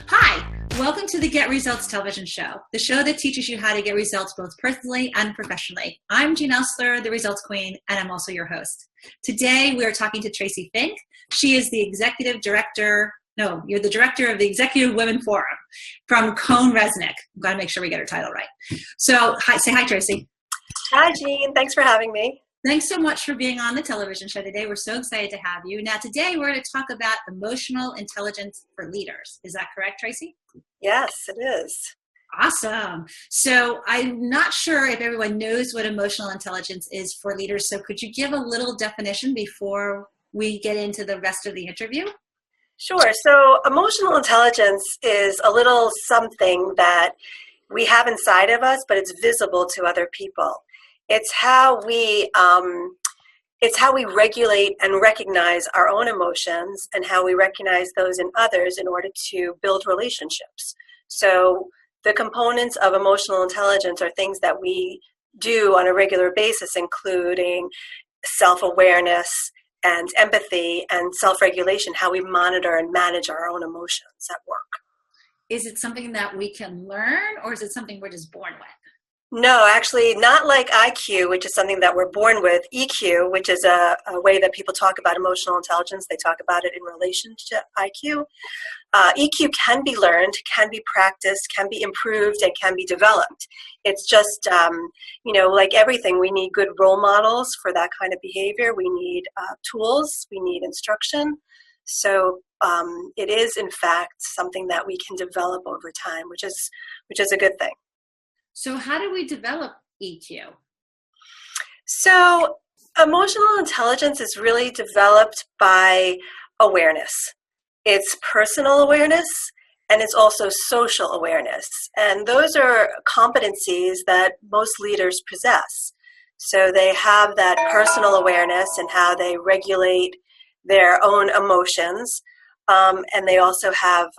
Hi, welcome to the Get Results television show, the show that teaches you how to get results both personally and professionally. I'm Jean Oursler, the Results Queen, and I'm also your host. Today, we are talking to Tracy Fink. She is the you're the director of the Executive Women Forum from Cone Resnick. I've got to make sure we get her title right. So, say hi, Tracy. Hi, Jean. Thanks for having me. Thanks so much for being on the television show today. We're so excited to have you. Now, today we're going to talk about emotional intelligence for leaders. Is that correct, Tracy? Yes, it is. Awesome. So I'm not sure if everyone knows what emotional intelligence is for leaders. So could you give a little definition before we get into the rest of the interview? Sure. So emotional intelligence is a little something that we have inside of us, but it's visible to other people. It's how we regulate and recognize our own emotions and how we recognize those in others in order to build relationships. So the components of emotional intelligence are things that we do on a regular basis, including self-awareness and empathy and self-regulation, how we monitor and manage our own emotions at work. Is it something that we can learn, or is it something we're just born with? No, actually, not like IQ, which is something that we're born with. EQ, which is a way that people talk about emotional intelligence, they talk about it in relation to IQ. EQ can be learned, can be practiced, can be improved, and can be developed. It's just, like everything, we need good role models for that kind of behavior. We need tools, we need instruction. So it is, in fact, something that we can develop over time, which is a good thing. So how do we develop EQ? So emotional intelligence is really developed by awareness. It's personal awareness, and it's also social awareness. And those are competencies that most leaders possess. So they have that personal awareness and how they regulate their own emotions. And they also have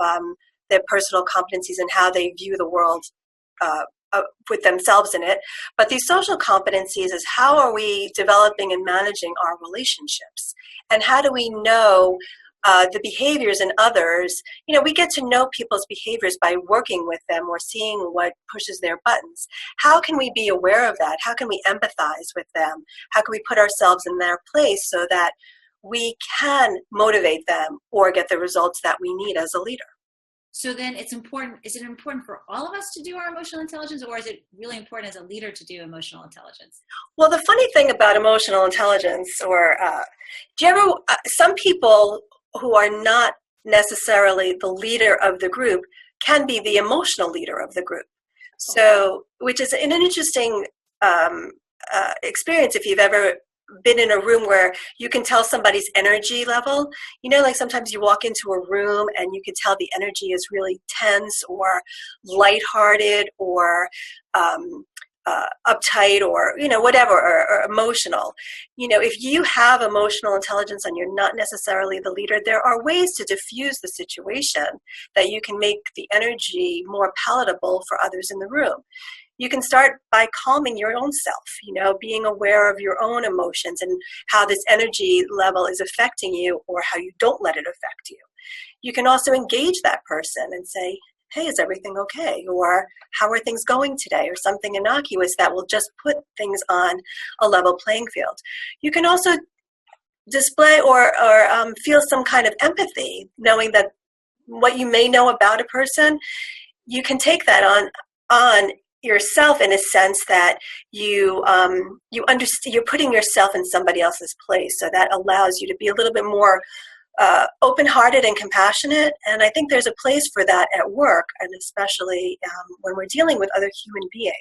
their personal competencies in how they view the world with themselves in it. But these social competencies is how are we developing and managing our relationships? And how do we know the behaviors in others? We get to know people's behaviors by working with them or seeing what pushes their buttons. How can we be aware of that? How can we empathize with them? How can we put ourselves in their place so that we can motivate them or get the results that we need as a leader? So then it's important. Is it important for all of us to do our emotional intelligence, or is it really important as a leader to do emotional intelligence? Well, the funny thing about emotional intelligence, some people who are not necessarily the leader of the group can be the emotional leader of the group. So, which is an interesting experience if you've ever been in a room where you can tell somebody's energy level. Like sometimes you walk into a room and you can tell the energy is really tense or lighthearted or uptight or, whatever, or emotional. If you have emotional intelligence and you're not necessarily the leader, there are ways to diffuse the situation that you can make the energy more palatable for others in the room. You can start by calming your own self, being aware of your own emotions and how this energy level is affecting you or how you don't let it affect you. You can also engage that person and say, hey, is everything okay? Or how are things going today? Or something innocuous that will just put things on a level playing field. You can also display or feel some kind of empathy, knowing that what you may know about a person, you can take that on yourself in a sense that you understand, you're putting yourself in somebody else's place. So that allows you to be a little bit more open-hearted and compassionate. And I think there's a place for that at work, and especially when we're dealing with other human beings.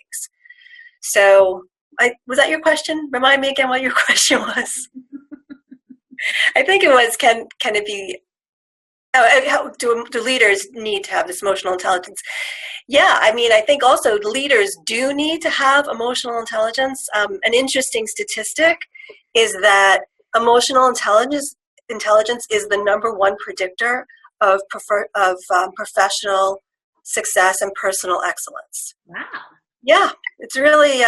So was that your question? Remind me again what your question was. I think it was, can it be, how do leaders need to have this emotional intelligence? Yeah, I think also leaders do need to have emotional intelligence. An interesting statistic is that emotional intelligence is the number one predictor of professional success and personal excellence. Wow. Yeah, it's really,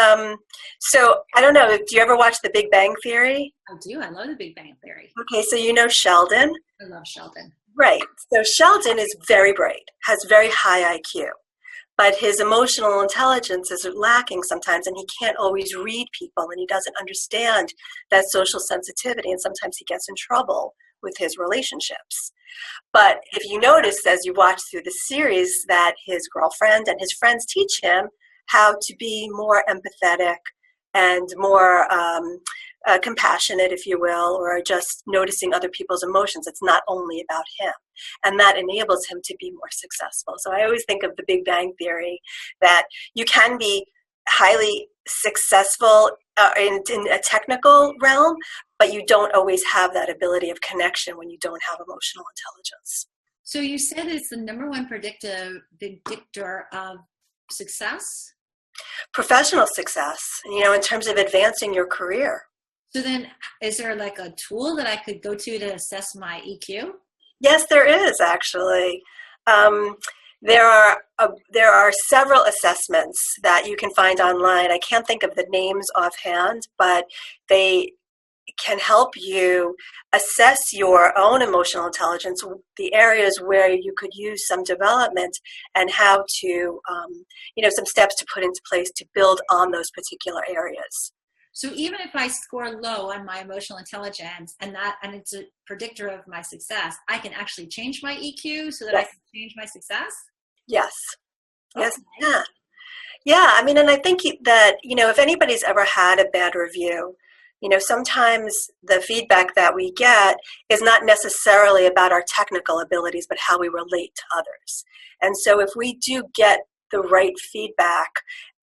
so I don't know, do you ever watch The Big Bang Theory? I do. I love The Big Bang Theory. Okay, so you know Sheldon. I love Sheldon. Right. So Sheldon is very bright, has very high IQ, but his emotional intelligence is lacking sometimes, and he can't always read people, and he doesn't understand that social sensitivity, and sometimes he gets in trouble with his relationships. But if you notice as you watch through the series that his girlfriend and his friends teach him how to be more empathetic and more compassionate, if you will, or just noticing other people's emotions. It's not only about him. And that enables him to be more successful. So I always think of the Big Bang Theory, that you can be highly successful in a technical realm, but you don't always have that ability of connection when you don't have emotional intelligence. So you said it's the number one predictor of success? Professional success, in terms of advancing your career. So then is there like a tool that I could go to assess my EQ? Yes, there is actually. There are several assessments that you can find online. I can't think of the names offhand, but they can help you assess your own emotional intelligence, the areas where you could use some development, and how to, some steps to put into place to build on those particular areas. So even if I score low on my emotional intelligence and it's a predictor of my success, I can actually change my EQ so that I can change my success? Yes. Okay. Yes. Yeah. Yeah. And I think that, if anybody's ever had a bad review, sometimes the feedback that we get is not necessarily about our technical abilities, but how we relate to others. And so if we do get the right feedback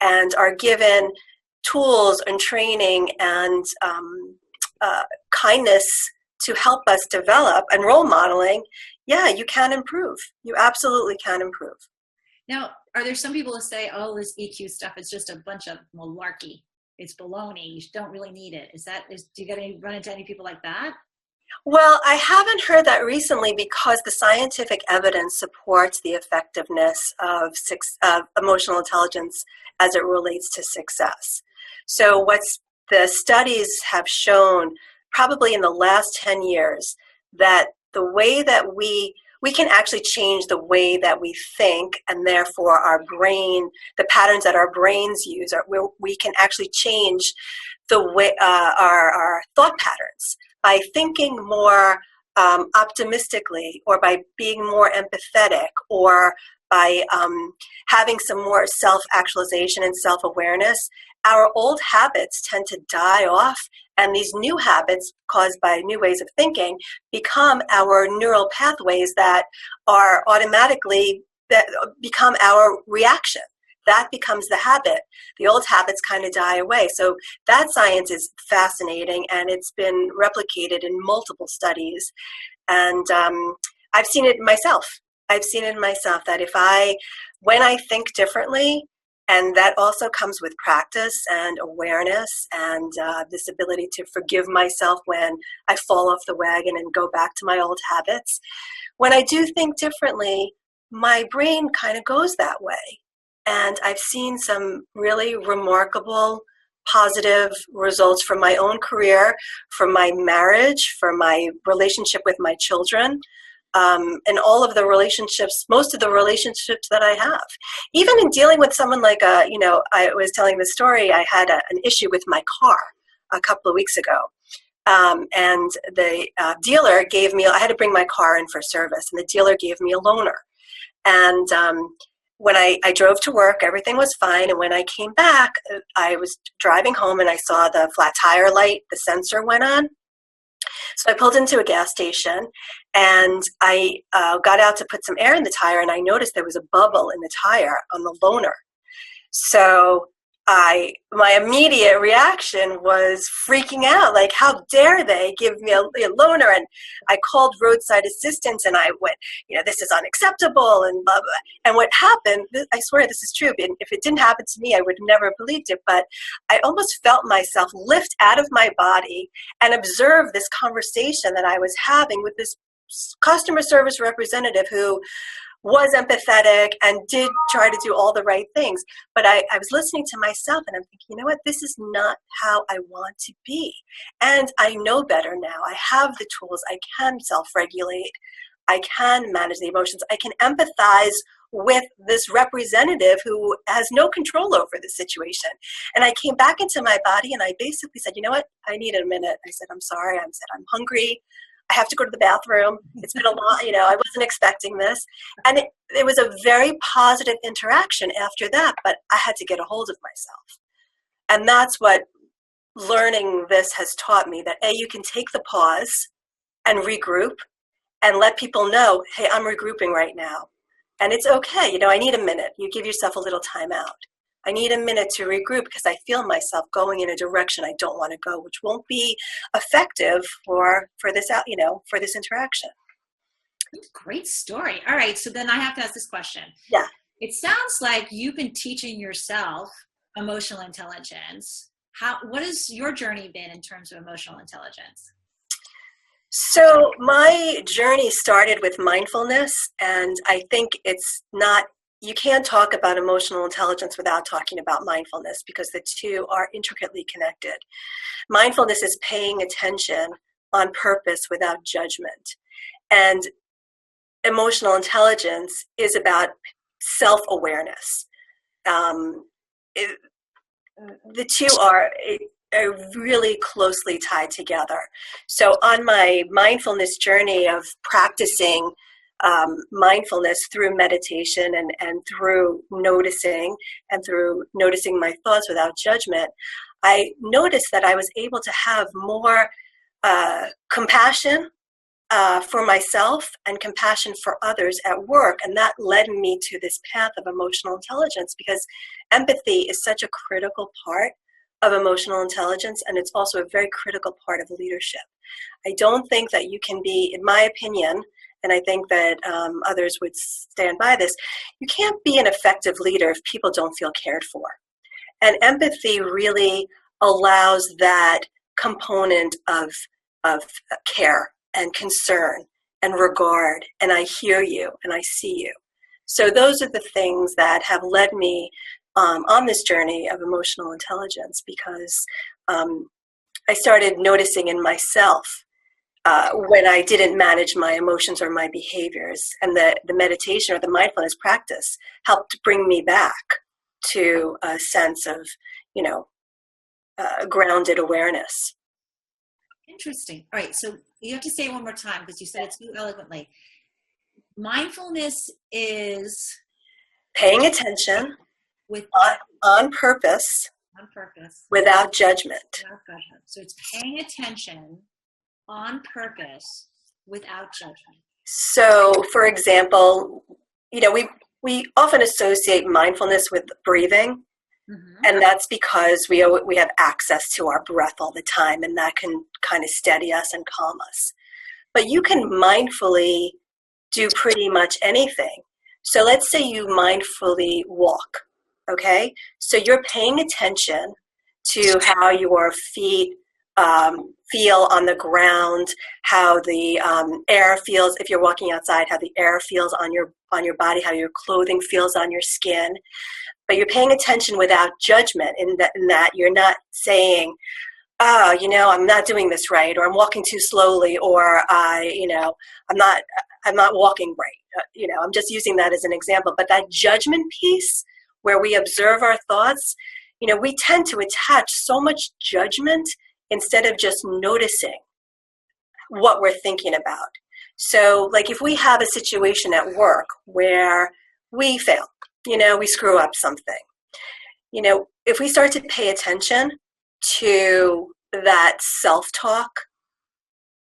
and are given tools and training and kindness to help us develop, and role modeling, you can improve. You absolutely can improve. Now, are there some people who say, oh, this EQ stuff is just a bunch of malarkey? It's baloney. You don't really need it. Do you run into any people like that? Well, I haven't heard that recently because the scientific evidence supports the effectiveness of emotional intelligence as it relates to success. So the studies have shown probably in the last 10 years that the way that we can actually change the way that we think, and therefore our brain, the patterns that our brains use, we can actually change the way our thought patterns by thinking more optimistically, or by being more empathetic, or by having some more self-actualization and self-awareness. Our old habits tend to die off, and these new habits caused by new ways of thinking become our neural pathways that are automatically, that become our reaction. That becomes the habit. The old habits kind of die away. So that science is fascinating, and it's been replicated in multiple studies. And I've seen it myself. That when I think differently, and that also comes with practice and awareness and this ability to forgive myself when I fall off the wagon and go back to my old habits. When I do think differently, my brain kind of goes that way. And I've seen some really remarkable positive results from my own career, from my marriage, from my relationship with my children, and all of the relationships, most of the relationships that I have. Even in dealing with someone like, I was telling the story, I had an issue with my car a couple of weeks ago. And the dealer gave me, I had to bring my car in for service, and the dealer gave me a loaner. And when I drove to work, everything was fine. And when I came back, I was driving home and I saw the flat tire light, the sensor went on. So I pulled into a gas station, and I got out to put some air in the tire, and I noticed there was a bubble in the tire on the loaner. So my immediate reaction was freaking out, like, how dare they give me a loaner? And I called roadside assistance, and I went, this is unacceptable, and blah, blah. And what happened, I swear this is true, if it didn't happen to me, I would have never believed it, but I almost felt myself lift out of my body and observe this conversation that I was having with this customer service representative who was empathetic and did try to do all the right things. But I was listening to myself, and I'm thinking, you know what, this is not how I want to be. And I know better now. I have the tools. I can self-regulate. I can manage the emotions. I can empathize with this representative who has no control over the situation. And I came back into my body and I basically said, you know what? I need a minute. I said, I'm sorry. I said, I'm hungry. I have to go to the bathroom. It's been a lot, I wasn't expecting this. And it was a very positive interaction after that, but I had to get a hold of myself. And that's what learning this has taught me, that you can take the pause and regroup and let people know, hey, I'm regrouping right now. And it's okay. I need a minute. You give yourself a little time out. I need a minute to regroup because I feel myself going in a direction I don't want to go, which won't be effective for this for this interaction. Great story. All right. So then I have to ask this question. Yeah. It sounds like you've been teaching yourself emotional intelligence. What has your journey been in terms of emotional intelligence? So my journey started with mindfulness, and I think you can't talk about emotional intelligence without talking about mindfulness, because the two are intricately connected. Mindfulness is paying attention on purpose without judgment. And emotional intelligence is about self-awareness. The two are really closely tied together. So on my mindfulness journey of practicing mindfulness through meditation and through noticing my thoughts without judgment, I noticed that I was able to have more compassion for myself and compassion for others at work. And that led me to this path of emotional intelligence, because empathy is such a critical part of emotional intelligence, and it's also a very critical part of leadership. I don't think that you can be, in my opinion, and I think that others would stand by this, you can't be an effective leader if people don't feel cared for. And empathy really allows that component of care and concern and regard, and I hear you and I see you. So those are the things that have led me on this journey of emotional intelligence, because I started noticing in myself when I didn't manage my emotions or my behaviors, and the meditation or the mindfulness practice helped bring me back to a sense of, grounded awareness. Interesting. All right. So you have to say it one more time, because you said it too eloquently. Mindfulness is paying attention on purpose, without judgment. So it's paying attention on purpose without judgment. So, for example, we often associate mindfulness with breathing. Mm-hmm. And that's because we have access to our breath all the time, and that can kind of steady us and calm us. But you can mindfully do pretty much anything. So let's say you mindfully walk, okay? So you're paying attention to how your feet feel on the ground, how the air feels if you're walking outside, how the air feels on your body, how your clothing feels on your skin. But you're paying attention without judgment, in that you're not saying, I'm not doing this right, or I'm walking too slowly, or I'm not walking right. I'm just using that as an example. But that judgment piece, where we observe our thoughts, we tend to attach so much judgment instead of just noticing what we're thinking about. So, like, if we have a situation at work where we fail, we screw up something. If we start to pay attention to that self-talk,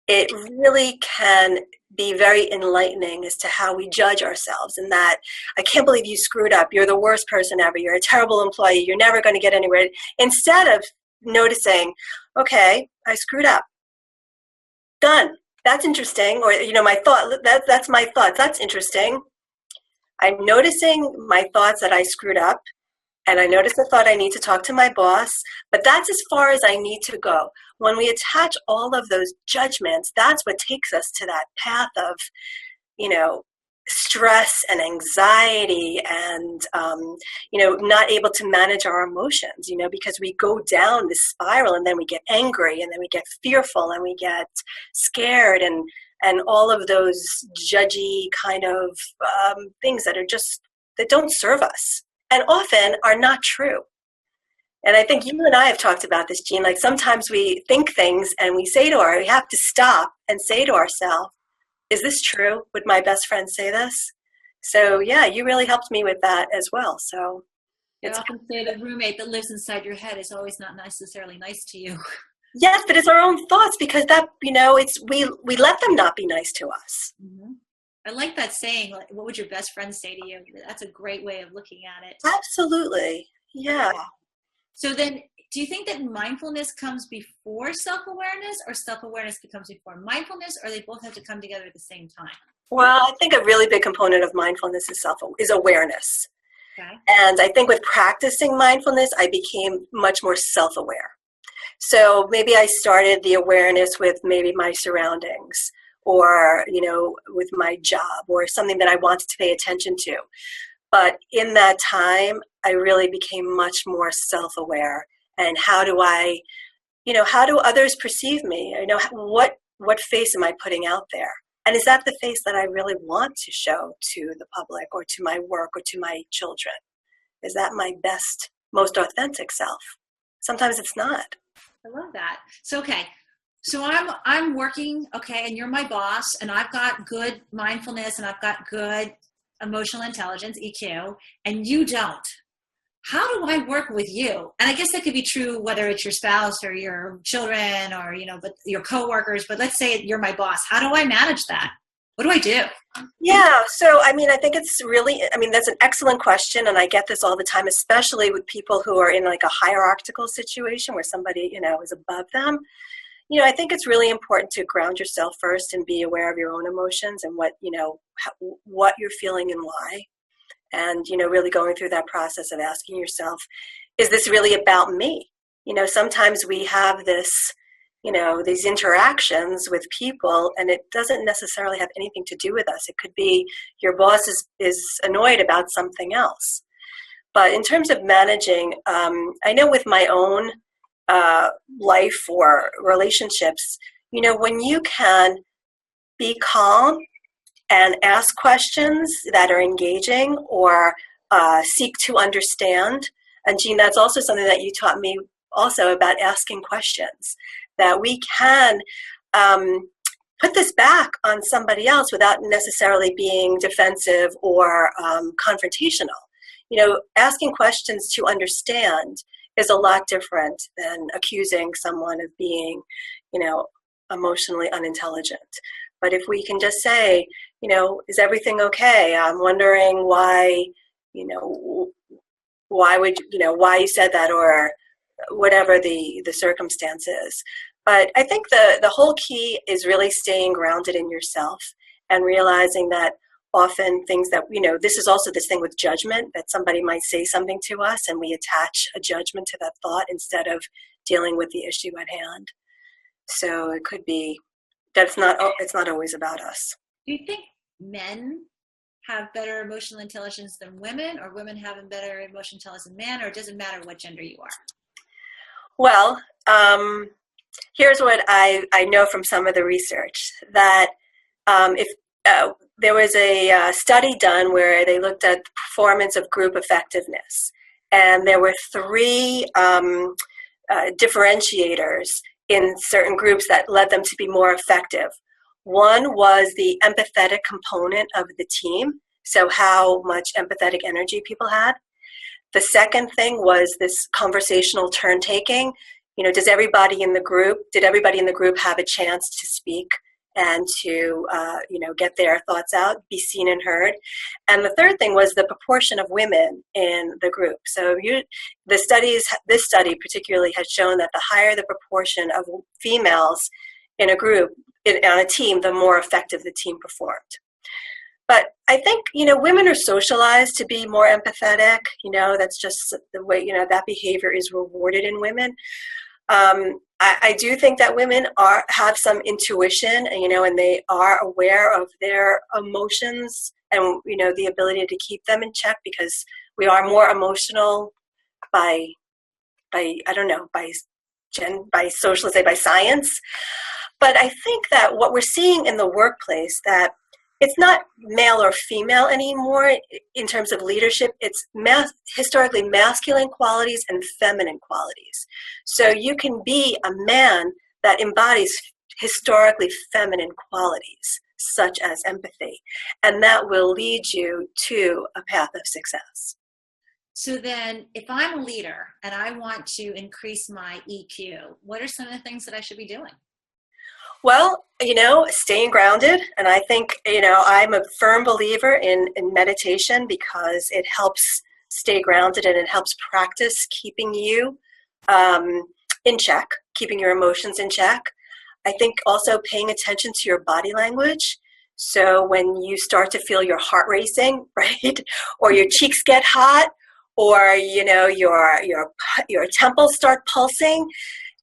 it really can be very enlightening as to how we judge ourselves, and that, I can't believe you screwed up. You're the worst person ever. You're a terrible employee. You're never going to get anywhere. Instead of noticing, okay, I screwed up. Done. That's interesting. Or, my thought, that's my thoughts. That's interesting. I'm noticing my thoughts that I screwed up, and I notice the thought I need to talk to my boss, but that's as far as I need to go. When we attach all of those judgments, that's what takes us to that path of, stress and anxiety and, not able to manage our emotions, because we go down this spiral, and then we get angry, and then we get fearful, and we get scared, and and all of those judgy kind of things that don't serve us and often are not true. And I think you and I have talked about this, Jean. Like sometimes we think things and we have to stop and say to ourselves, is this true? Would my best friend say this? So yeah, you really helped me with that as well. So I often say the roommate that lives inside your head is always not necessarily nice to you. Yes, but it's our own thoughts, because that, it's we let them not be nice to us. Mm-hmm. I like that saying, like, what would your best friend say to you? That's a great way of looking at it. Absolutely. Yeah. So then, do you think that mindfulness comes before self-awareness, or self-awareness becomes before mindfulness, or they both have to come together at the same time? Well, I think a really big component of mindfulness is awareness. Okay. And I think with practicing mindfulness, I became much more self-aware. So maybe I started the awareness with maybe my surroundings, or, with my job, or something that I wanted to pay attention to. But in that time, I really became much more self-aware. And how do others perceive me? What face am I putting out there? And is that the face that I really want to show to the public, or to my work, or to my children? Is that my best, most authentic self? Sometimes it's not. I love that. So, okay. So I'm working, okay, and you're my boss, and I've got good mindfulness, and I've got good emotional intelligence, EQ, and you don't. How do I work with you? And I guess that could be true whether it's your spouse or your children, or, but your coworkers, but let's say you're my boss. How do I manage that? What do I do? Yeah. So, I think it's really, that's an excellent question. And I get this all the time, especially with people who are in like a hierarchical situation where somebody, is above them. I think it's really important to ground yourself first and be aware of your own emotions and what you're feeling and why. And, really going through that process of asking yourself, is this really about me? Sometimes we have this, these interactions with people, and it doesn't necessarily have anything to do with us. It could be your boss is annoyed about something else. But in terms of managing, I know with my own life or relationships, when you can be calm and ask questions that are engaging, or seek to understand. And Jean, that's also something that you taught me also, about asking questions, that we can put this back on somebody else without necessarily being defensive or confrontational. Asking questions to understand is a lot different than accusing someone of being, emotionally unintelligent. But if we can just say, is everything okay? I'm wondering why, why you said that, or whatever the circumstance is. But I think the whole key is really staying grounded in yourself and realizing that often things that, this is also this thing with judgment, that somebody might say something to us and we attach a judgment to that thought instead of dealing with the issue at hand. So it could be that it's not always about us. Do you think men have better emotional intelligence than women, or women have better emotional intelligence than men, or it doesn't matter what gender you are? Well, here's what I know from some of the research, that if there was a study done where they looked at the performance of group effectiveness, and there were 3 differentiators in certain groups that led them to be more effective. One was the empathetic component of the team, so how much empathetic energy people had. The second thing was this conversational turn taking. Did everybody in the group have a chance to speak and to get their thoughts out, be seen and heard? And the third thing was the proportion of women in the group. So this study particularly has shown that the higher the proportion of females in a group, on a team, the more effective the team performed. But I think, women are socialized to be more empathetic. That's just the way, that behavior is rewarded in women. I do think that women have some intuition, and they are aware of their emotions and, the ability to keep them in check, because we are more emotional by social, by science. But I think that what we're seeing in the workplace, that it's not male or female anymore in terms of leadership. It's historically masculine qualities and feminine qualities. So you can be a man that embodies historically feminine qualities, such as empathy, and that will lead you to a path of success. So then, if I'm a leader and I want to increase my EQ, what are some of the things that I should be doing? Well, staying grounded. And I think, I'm a firm believer in meditation because it helps stay grounded and it helps practice keeping you in check, keeping your emotions in check. I think also paying attention to your body language. So when you start to feel your heart racing, right, or your cheeks get hot, or, your temples start pulsing,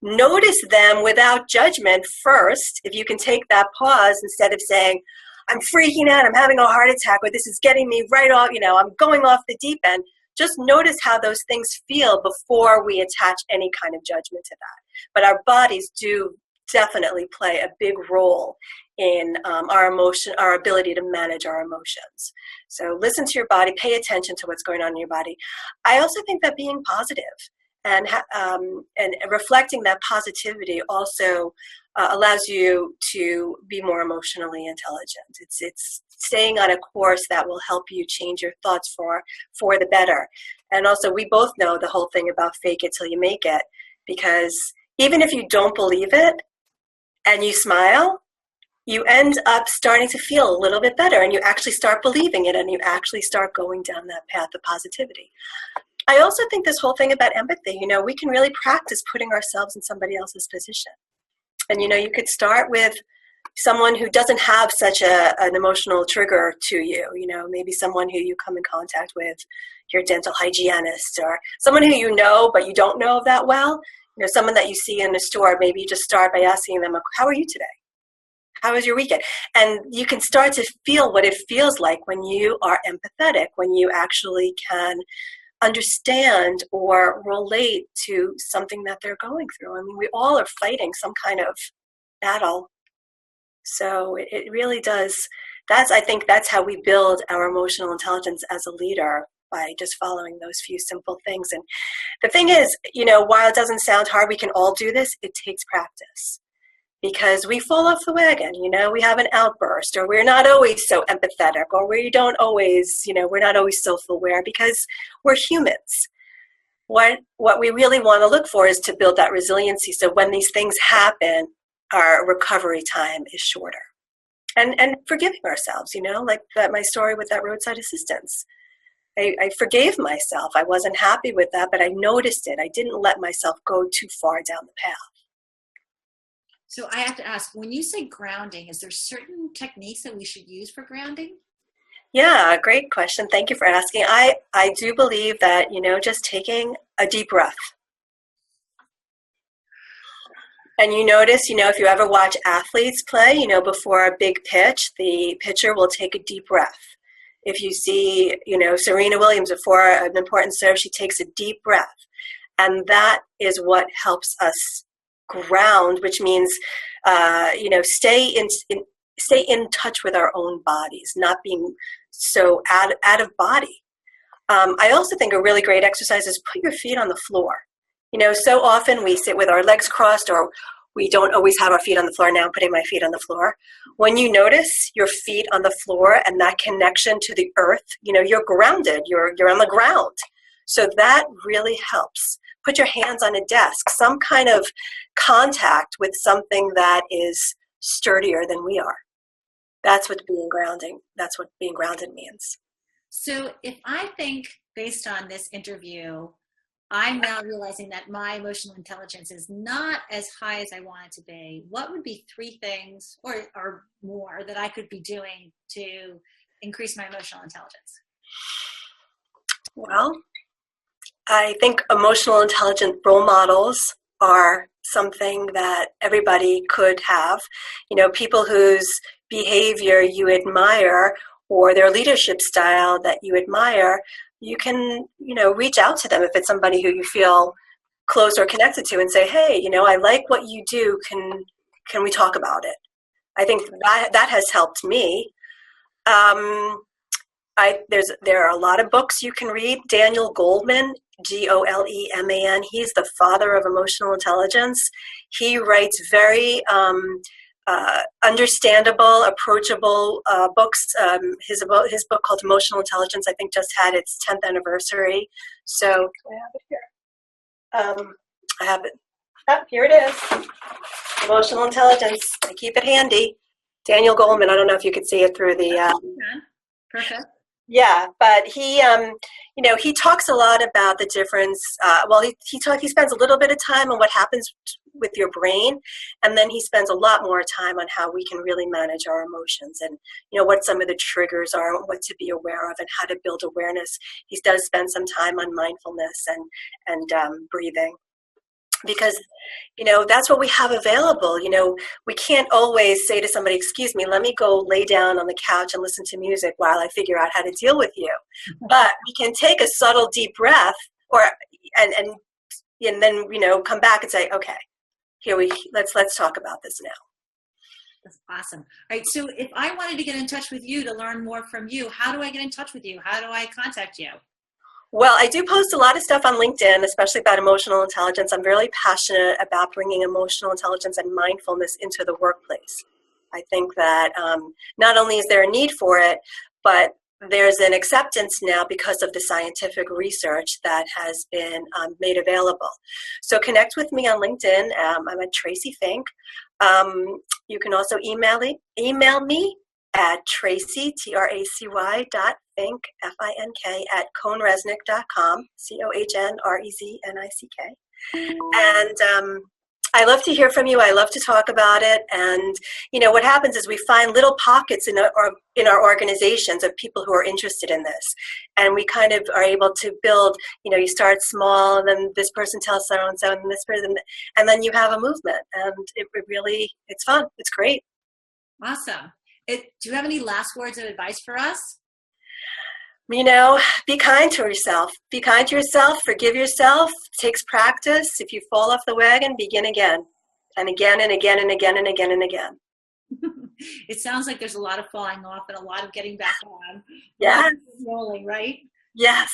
notice them without judgment first. If you can take that pause instead of saying, I'm freaking out, I'm having a heart attack, or this is getting me right off, I'm going off the deep end. Just notice how those things feel before we attach any kind of judgment to that. But our bodies do definitely play a big role in our ability to manage our emotions. So listen to your body, pay attention to what's going on in your body. I also think that being positive and reflecting that positivity also allows you to be more emotionally intelligent. It's staying on a course that will help you change your thoughts for the better. And also, we both know the whole thing about fake it till you make it, because even if you don't believe it and you smile, you end up starting to feel a little bit better, and you actually start believing it, and you actually start going down that path of positivity. I also think this whole thing about empathy, we can really practice putting ourselves in somebody else's position. And, you could start with someone who doesn't have such an emotional trigger to you, maybe someone who you come in contact with, your dental hygienist, or someone who you know but you don't know that well, someone that you see in the store. Maybe you just start by asking them, how are you today? How was your weekend? And you can start to feel what it feels like when you are empathetic, when you actually can understand or relate to something that they're going through. I mean, we all are fighting some kind of battle. So it really does. I think that's how we build our emotional intelligence as a leader, by just following those few simple things. And the thing is, while it doesn't sound hard, we can all do this. It takes practice. Because we fall off the wagon, we have an outburst, or we're not always so empathetic, or we don't always, we're not always self-aware, because we're humans. What we really want to look for is to build that resiliency, so when these things happen, our recovery time is shorter. And forgiving ourselves, like my story with that roadside assistance. I forgave myself. I wasn't happy with that, but I noticed it. I didn't let myself go too far down the path. So I have to ask, when you say grounding, is there certain techniques that we should use for grounding? Yeah, great question. Thank you for asking. I do believe that, just taking a deep breath. And you notice, if you ever watch athletes play, before a big pitch, the pitcher will take a deep breath. If you see, Serena Williams before an important serve, she takes a deep breath. And that is what helps us ground, which means, stay in touch with our own bodies, not being so out of body. I also think a really great exercise is put your feet on the floor. So often we sit with our legs crossed, or we don't always have our feet on the floor. Now I'm putting my feet on the floor. When you notice your feet on the floor and that connection to the earth, you're grounded, you're on the ground. So that really helps. Put your hands on a desk, some kind of contact with something that is sturdier than we are. That's what being grounded means. So if I think, based on this interview, I'm now realizing that my emotional intelligence is not as high as I want it to be, what would be 3 things or more that I could be doing to increase my emotional intelligence? Well, I think emotional intelligent role models are something that everybody could have. People whose behavior you admire, or their leadership style that you admire, you can, reach out to them if it's somebody who you feel close or connected to, and say, hey, I like what you do. can we talk about it? I think that has helped me. There are a lot of books you can read. Daniel Goleman, Goleman, he's the father of emotional intelligence. He writes very understandable, approachable books. His book called Emotional Intelligence, I think, just had its 10th anniversary. So I have it here. I have it. Oh, here it is. Emotional Intelligence. I keep it handy. Daniel Goleman. I don't know if you could see it through the. Perfect. Yeah, but he talks a lot about the difference. He spends a little bit of time on what happens with your brain, and then he spends a lot more time on how we can really manage our emotions and, what some of the triggers are, what to be aware of, and how to build awareness. He does spend some time on mindfulness and breathing. Because, that's what we have available. We can't always say to somebody, excuse me, let me go lay down on the couch and listen to music while I figure out how to deal with you. But we can take a subtle, deep breath and then, come back and say, okay, let's talk about this now. That's awesome. All right. So if I wanted to get in touch with you to learn more from you, how do I get in touch with you? How do I contact you? Well, I do post a lot of stuff on LinkedIn, especially about emotional intelligence. I'm really passionate about bringing emotional intelligence and mindfulness into the workplace. I think that not only is there a need for it, but there's an acceptance now because of the scientific research that has been made available. So connect with me on LinkedIn. I'm at Tracy Fink. You can also email me at Tracy, Tracy.Fink, Fink, at cohnresnick.com, COHNREZNICK. And I love to hear from you. I love to talk about it. And, what happens is we find little pockets in our organizations of people who are interested in this. And we kind of are able to build, you start small, and then this person tells so-and-so, and this person, and then you have a movement. And it's fun. It's great. Awesome. Do you have any last words of advice for us? Be kind to yourself. Be kind to yourself. Forgive yourself. It takes practice. If you fall off the wagon, begin again. And again and again and again and again and again. It sounds like there's a lot of falling off and a lot of getting back on. Yeah. Rolling, right? Yes,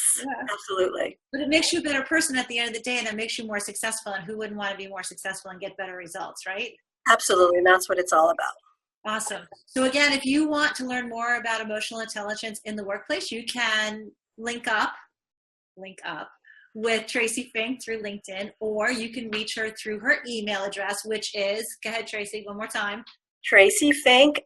absolutely. But it makes you a better person at the end of the day, and it makes you more successful. And who wouldn't want to be more successful and get better results, right? Absolutely. And that's what it's all about. Awesome. So again, if you want to learn more about emotional intelligence in the workplace, you can link up with Tracy Fink through LinkedIn, or you can reach her through her email address, which is, go ahead, Tracy, one more time. Tracy.Fink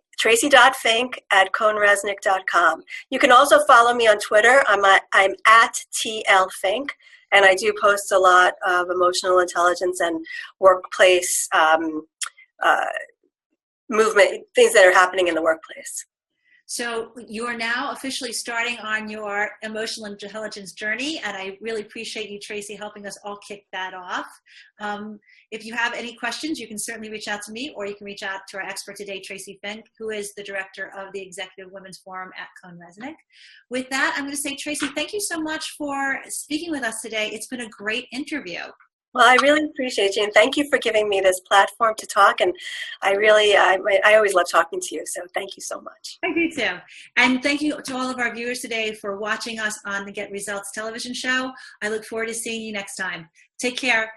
at cohnresnick.com. You can also follow me on Twitter. I'm at TLFink, and I do post a lot of emotional intelligence and workplace movement, things that are happening in the workplace. So you are now officially starting on your emotional intelligence journey, and I really appreciate you, Tracy, helping us all kick that off. If you have any questions, you can certainly reach out to me, or you can reach out to our expert today, Tracy Fink, who is the director of the Executive Women's Forum at Cohn Resnick. With that, I'm going to say, Tracy, thank you so much for speaking with us today. It's been a great interview. Well, I really appreciate you, and thank you for giving me this platform to talk. And I always love talking to you, so thank you so much. I do too. And thank you to all of our viewers today for watching us on the Get Results television show. I look forward to seeing you next time. Take care.